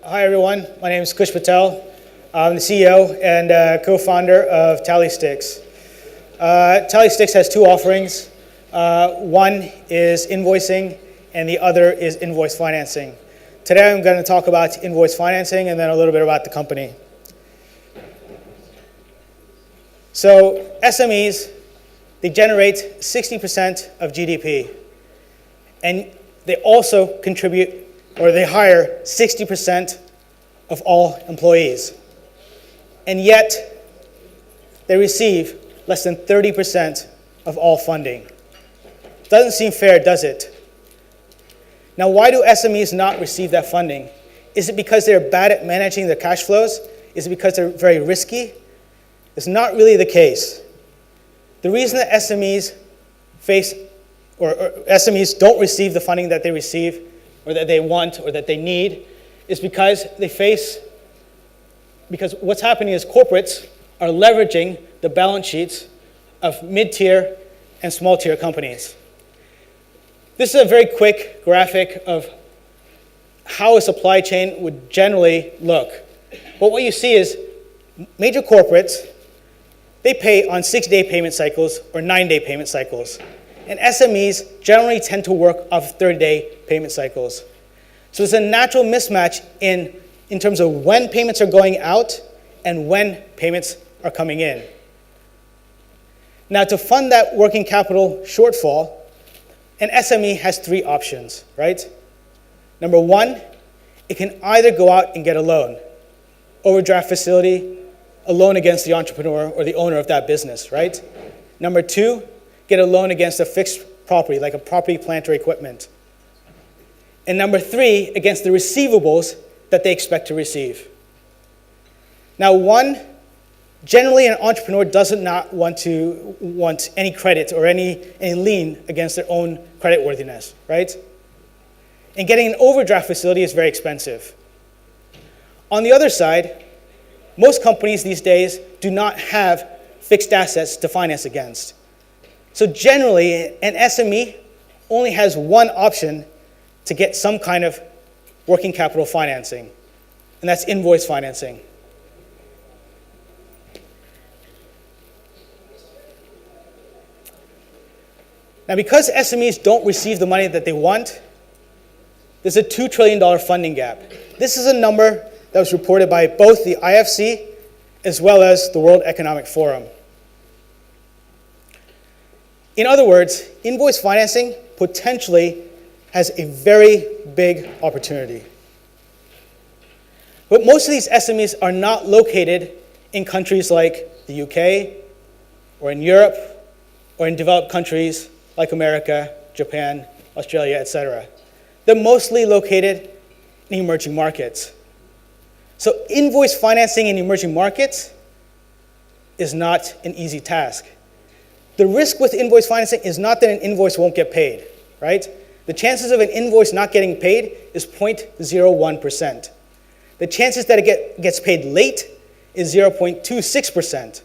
Hi everyone, my name is Kush Patel. I'm the CEO and co-founder of TallySticks. TallySticks has two offerings. One is invoicing and the other is invoice financing. Today I'm going to talk about invoice financing and then a little bit about the company. So SMEs, they generate 60% of GDP, and they also contribute, or they hire 60% of all employees. And yet, they receive less than 30% of all funding. Doesn't seem fair, does it? Now, why do SMEs not receive that funding? Is it because they're bad at managing their cash flows? Is it because they're very risky? It's not really the case. The reason that SMEs SMEs don't receive the funding that they receive, or that they want, or that they need, is because what's happening is corporates are leveraging the balance sheets of mid-tier and small-tier companies. This is a very quick graphic of how a supply chain would generally look. But what you see is major corporates, they pay on 6-day payment cycles or 9-day payment cycles. And SMEs generally tend to work off 30-day payment cycles. So there's a natural mismatch in terms of when payments are going out and when payments are coming in. Now, to fund that working capital shortfall, an SME has three options, right? Number one, it can either go out and get a loan, overdraft facility, a loan against the entrepreneur or the owner of that business, right? Number two, get a loan against a fixed property, like a property, plant, or equipment. And number three, against the receivables that they expect to receive. Now, generally an entrepreneur does not want any credit or any lien against their own creditworthiness, right? And getting an overdraft facility is very expensive. On the other side, most companies these days do not have fixed assets to finance against. So generally, an SME only has one option to get some kind of working capital financing, and that's invoice financing. Now, because SMEs don't receive the money that they want, there's a $2 trillion funding gap. This is a number that was reported by both the IFC as well as the World Economic Forum. In other words, invoice financing potentially has a very big opportunity. But most of these SMEs are not located in countries like the UK, or in Europe, or in developed countries like America, Japan, Australia, etc. They're mostly located in emerging markets. So invoice financing in emerging markets is not an easy task. The risk with invoice financing is not that an invoice won't get paid, right? The chances of an invoice not getting paid is 0.01%. The chances that it gets paid late is 0.26%.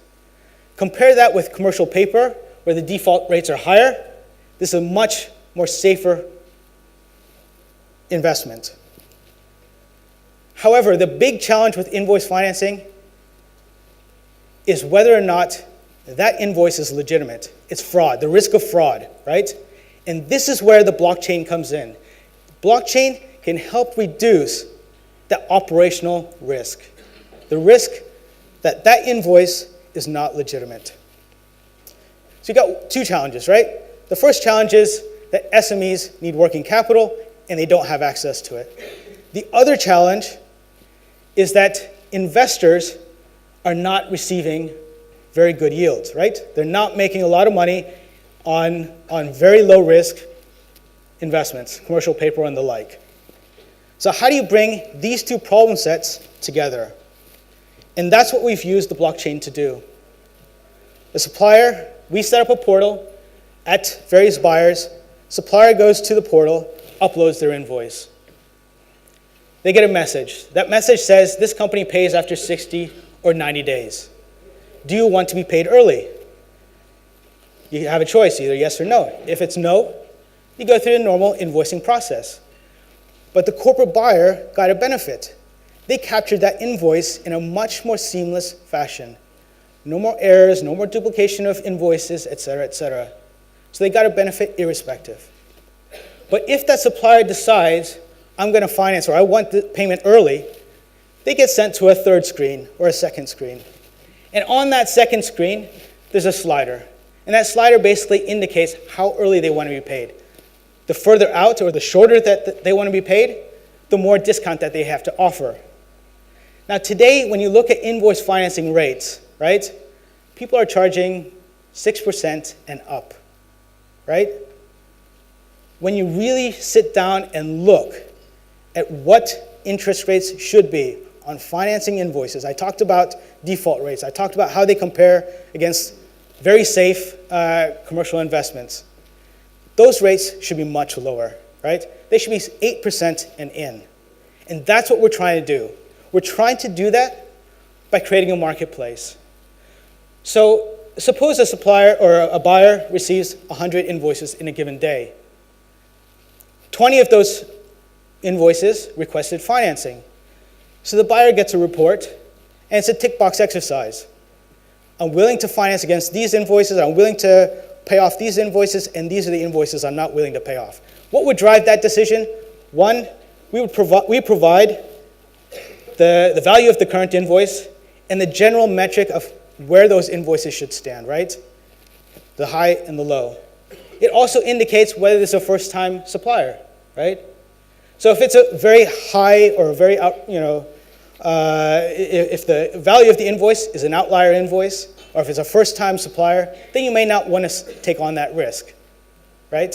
Compare that with commercial paper, where the default rates are higher. This is a much more safer investment. However, the big challenge with invoice financing is whether or not that invoice is legitimate. It's fraud, the risk of fraud, right? And this is where the blockchain comes in. Blockchain can help reduce the operational risk, the risk that that invoice is not legitimate. So you've got two challenges, right? The first challenge is that SMEs need working capital and they don't have access to it. The other challenge is that investors are not receiving very good yields, right? They're not making a lot of money on very low risk investments, commercial paper and the like. So how do you bring these two problem sets together? And that's what we've used the blockchain to do. The supplier, we set up a portal at various buyers. Supplier goes to the portal, uploads their invoice. They get a message. That message says this company pays after 60 or 90 days. Do you want to be paid early? You have a choice, either yes or no. If it's no, you go through the normal invoicing process. But the corporate buyer got a benefit. they captured that invoice in a much more seamless fashion. No more errors, no more duplication of invoices, et cetera, et cetera. So they got a benefit irrespective. But if that supplier decides, I'm going to finance or I want the payment early, they get sent to a third screen or a second screen. And on that second screen, there's a slider. And that slider basically indicates how early they want to be paid. The further out or the shorter that they want to be paid, the more discount that they have to offer. Now today, when you look at invoice financing rates, right, people are charging 6% and up, right? When you really sit down and look at what interest rates should be on financing invoices, I talked about default rates, I talked about how they compare against very safe commercial investments. Those rates should be much lower, right? They should be 8% and in. And that's what we're trying to do. We're trying to do that by creating a marketplace. So suppose a supplier or a buyer receives 100 invoices in a given day. 20 of those invoices requested financing. So the buyer gets a report, and it's a tick box exercise. I'm willing to finance against these invoices, I'm willing to pay off these invoices, and these are the invoices I'm not willing to pay off. What would drive that decision? One, we provide the value of the current invoice and the general metric of where those invoices should stand, right? The high and the low. It also indicates whether it's a first-time supplier, right? So if it's a very high or a very, if the value of the invoice is an outlier invoice, or if it's a first-time supplier, then you may not want to take on that risk, right?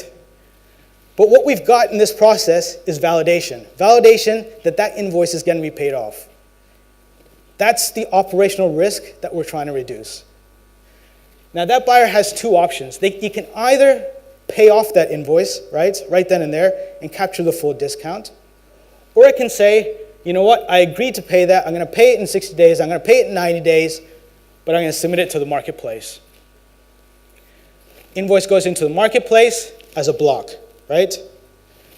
But what we've got in this process is validation. Validation that that invoice is going to be paid off. That's the operational risk that we're trying to reduce. Now that buyer has two options. He can either pay off that invoice, right then and there, and capture the full discount. Or it can say, you know what, I agreed to pay that, I'm going to pay it in 60 days, I'm going to pay it in 90 days, but I'm going to submit it to the marketplace. Invoice goes into the marketplace as a block, right?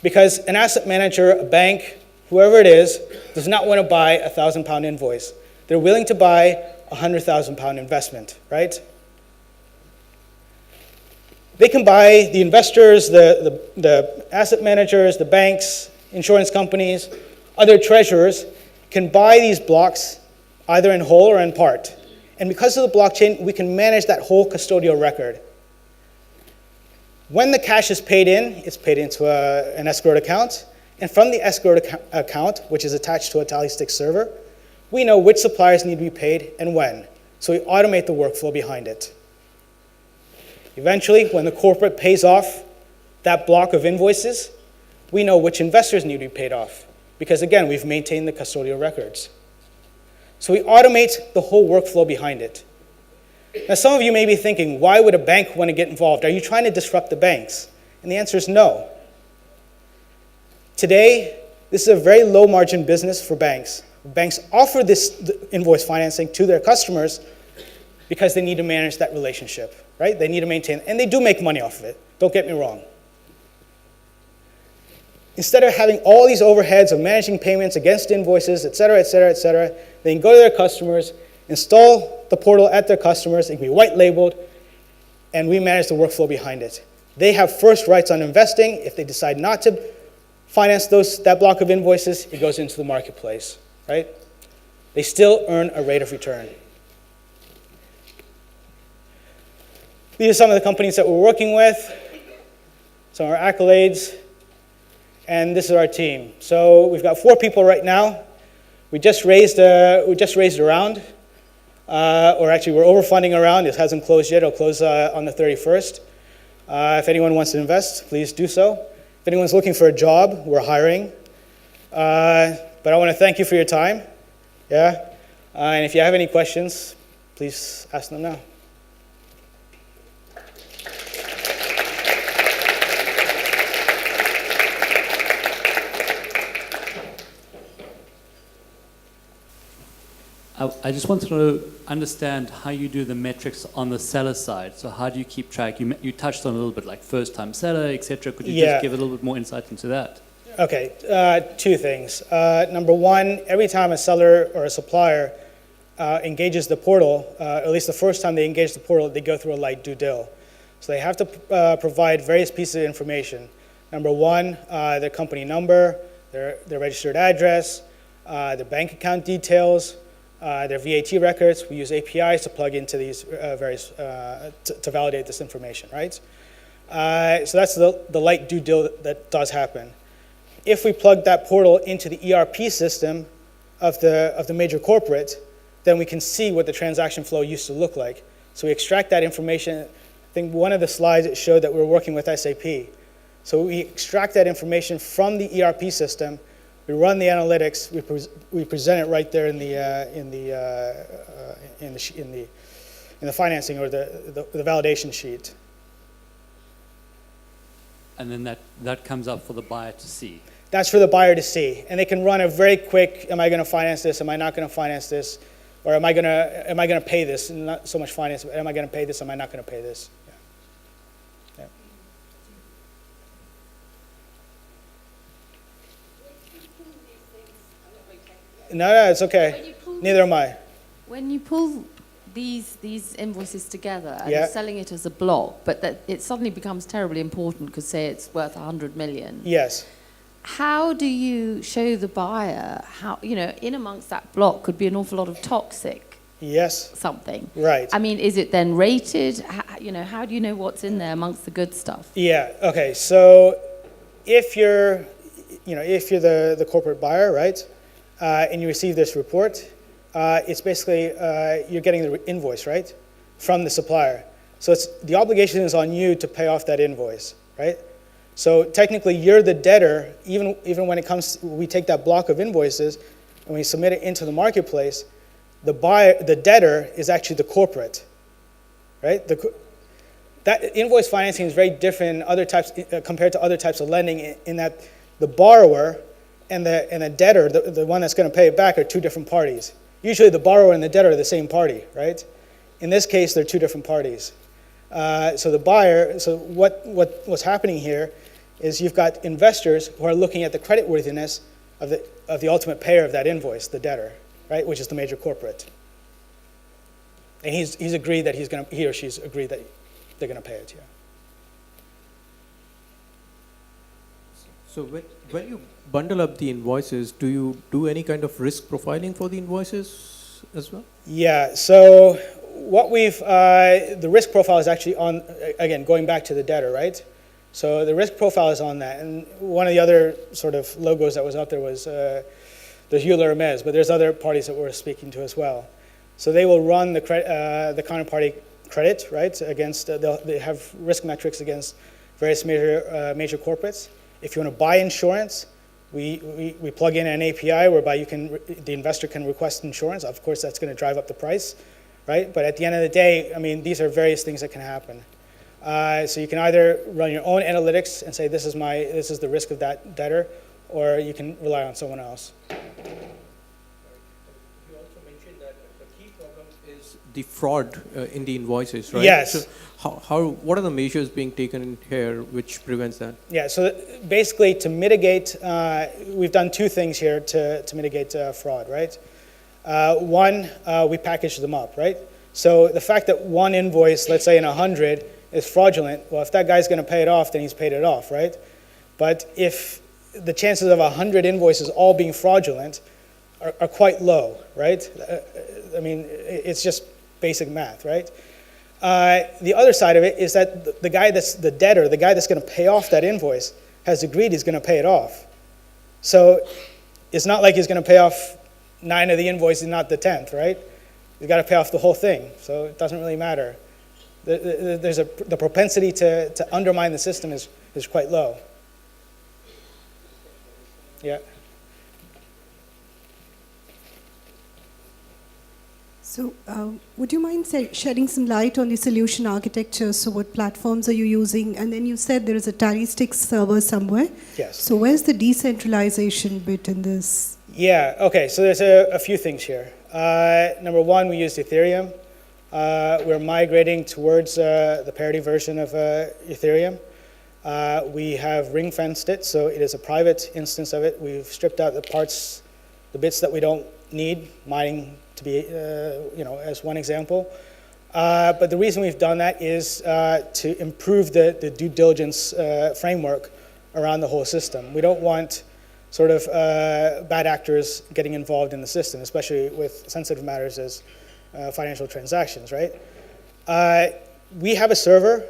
Because an asset manager, a bank, whoever it is, does not want to buy a £1,000 invoice. They're willing to buy a £100,000 investment, right? They can buy, the investors, the asset managers, the banks, insurance companies, other treasurers can buy these blocks either in whole or in part. And because of the blockchain, we can manage that whole custodial record. When the cash is paid in, it's paid into an escrowed account. And from the escrowed account, which is attached to a TallyStick server, we know which suppliers need to be paid and when. So we automate the workflow behind it. Eventually, when the corporate pays off that block of invoices, we know which investors need to be paid off. Because again, we've maintained the custodial records. So we automate the whole workflow behind it. Now some of you may be thinking, why would a bank want to get involved? Are you trying to disrupt the banks? And the answer is no. Today, this is a very low margin business for banks. Banks offer this invoice financing to their customers because they need to manage that relationship, right? They need to maintain, and they do make money off of it, don't get me wrong. Instead of having all these overheads of managing payments against invoices, et cetera, et cetera, et cetera, they can go to their customers, install the portal at their customers, it can be white labeled, and we manage the workflow behind it. They have first rights on investing. If they decide not to finance that block of invoices, it goes into the marketplace, right? They still earn a rate of return. These are some of the companies that we're working with, some of our accolades, and this is our team. So we've got 4 people right now. We just raised a round, or actually we're overfunding a round. It hasn't closed yet. It'll close on the 31st. If anyone wants to invest, please do so. If anyone's looking for a job, we're hiring. But I want to thank you for your time. Yeah, and if you have any questions, please ask them now. I just wanted to understand how you do the metrics on the seller side. So how do you keep track? You touched on a little bit like first-time seller, etc. Could you just give a little bit more insight into that? Okay, two things. Number one, every time a seller or a supplier engages the portal, at least the first time they engage the portal, they go through a light due dil. So they have to provide various pieces of information. Number one, their company number, their registered address, their bank account details, their VAT records. We use APIs to plug into these various, to validate this information, right? So that's the light due dil that does happen. If we plug that portal into the ERP system of the major corporate, then we can see what the transaction flow used to look like. So we extract that information. I think one of the slides it showed that we were working with SAP. So we extract that information from the ERP system, we run the analytics, we present it right there in the financing or the validation sheet. And then that comes up for the buyer to see. That's for the buyer to see, and they can run a very quick, am I going to finance this, am I not going to finance this, or am I going to pay this, and not so much finance, but am I going to pay this, am I not going to pay this? Yeah. Yeah. No, it's okay. Neither am I. When you pull these invoices together and Yeah. you're selling it as a block, but that it suddenly becomes terribly important because say it's worth 100 million. Yes. How do you show the buyer how, in amongst that block could be an awful lot of toxic Yes. something. Right. I mean, is it then rated? How do you know what's in there amongst the good stuff? Yeah. Okay. So if you're the corporate buyer, right, and you receive this report, it's basically you're getting the invoice, right, from the supplier. So the obligation is on you to pay off that invoice, right? So technically, you're the debtor. Even when it comes, we take that block of invoices and we submit it into the marketplace. The debtor is actually the corporate, right? That invoice financing is very different in other types compared to other types of lending in that the borrower and the debtor, the one that's going to pay it back, are two different parties. Usually, the borrower and the debtor are the same party, right? In this case, they're two different parties. So the buyer. So what's happening here is you've got investors who are looking at the creditworthiness of the ultimate payer of that invoice, the debtor, right, which is the major corporate. And he's agreed that he or she's agreed that they're going to pay it. Yeah. So when you bundle up the invoices, do you do any kind of risk profiling for the invoices as well? Yeah. So what the risk profile is actually on, again, going back to the debtor, right? So the risk profile is on that. And one of the other sort of logos that was up there was, there's Euler Hermes, but there's other parties that we're speaking to as well. So they will run the counterparty credit, right, against, they have risk metrics against various major corporates. If you want to buy insurance, we plug in an API whereby the investor can request insurance. Of course, that's going to drive up the price, right? But at the end of the day, I mean, these are various things that can happen. So you can either run your own analytics and say this is the risk of that debtor, or you can rely on someone else. You also mentioned that the key problem is the fraud in the invoices, right? Yes. So what are the measures being taken here which prevents that? Yeah, so basically to mitigate, we've done two things here to mitigate fraud, right? One, we package them up, right? So the fact that one invoice, let's say in 100, is fraudulent, well, if that guy's going to pay it off, then he's paid it off, right? But if the chances of 100 invoices all being fraudulent are quite low, right? I mean, it's just basic math, right? The other side of it is that the guy that's the debtor, the guy that's going to pay off that invoice, has agreed he's going to pay it off. So it's not like he's going to pay off 9 of the invoices and not the 10th, right? He's got to pay off the whole thing, so it doesn't really matter. The propensity to undermine the system is quite low. Yeah. So would you mind shedding some light on the solution architecture? So what platforms are you using? And then you said there is a TidyStick server somewhere. Yes. So where's the decentralization bit in this? Yeah, okay, so there's a few things here. Number one, we use Ethereum. We're migrating towards the parity version of Ethereum. We have ring-fenced it, so it is a private instance of it. We've stripped out the parts, the bits that we don't need, mining to be, as one example. But the reason we've done that is to improve the due diligence framework around the whole system. We don't want sort of bad actors getting involved in the system, especially with sensitive matters as financial transactions, right? We have a server.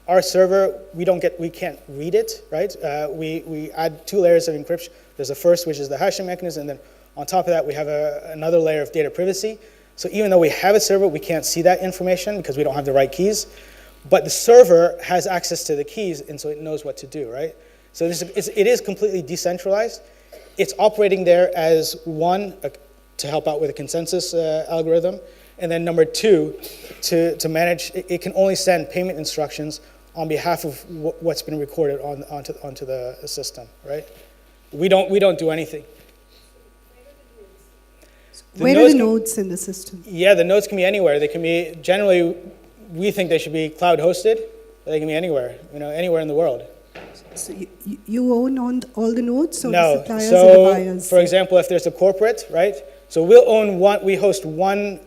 Our server, we can't read it, right? We add 2 layers of encryption. There's the first, which is the hashing mechanism, and then on top of that, we have another layer of data privacy. So even though we have a server, we can't see that information because we don't have the right keys. But the server has access to the keys, and so it knows what to do, right? So it is completely decentralized. It's operating there as one, to help out with a consensus algorithm, and then number 2, to manage, it can only send payment instructions on behalf of what's been recorded onto the system, right? We don't do anything. Where are the nodes in the system? Yeah, the nodes can be anywhere. They can be, generally, we think they should be cloud hosted, but they can be anywhere, anywhere in the world. So you own all the nodes, or No, the suppliers so or the buyers? for example, if there's a corporate, right? So we host one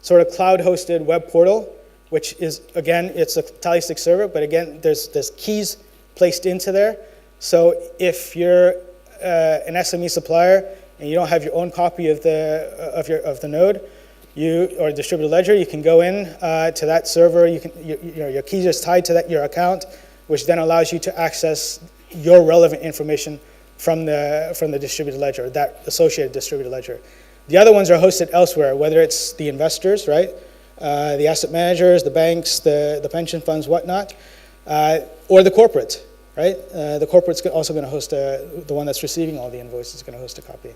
sort of cloud-hosted web portal, which is, again, it's a tally stick server, but again, there's keys placed into there. So if you're an SME supplier and you don't have your own copy of the node, or distributed ledger, you can go in to that server. Your keys are tied to your account, which then allows you to access your relevant information from the distributed ledger, that associated distributed ledger. The other ones are hosted elsewhere, whether it's the investors, right? The asset managers, the banks, the pension funds, whatnot, or the corporate, right? The corporate's also going to host the one that's receiving all the invoices is going to host a copy.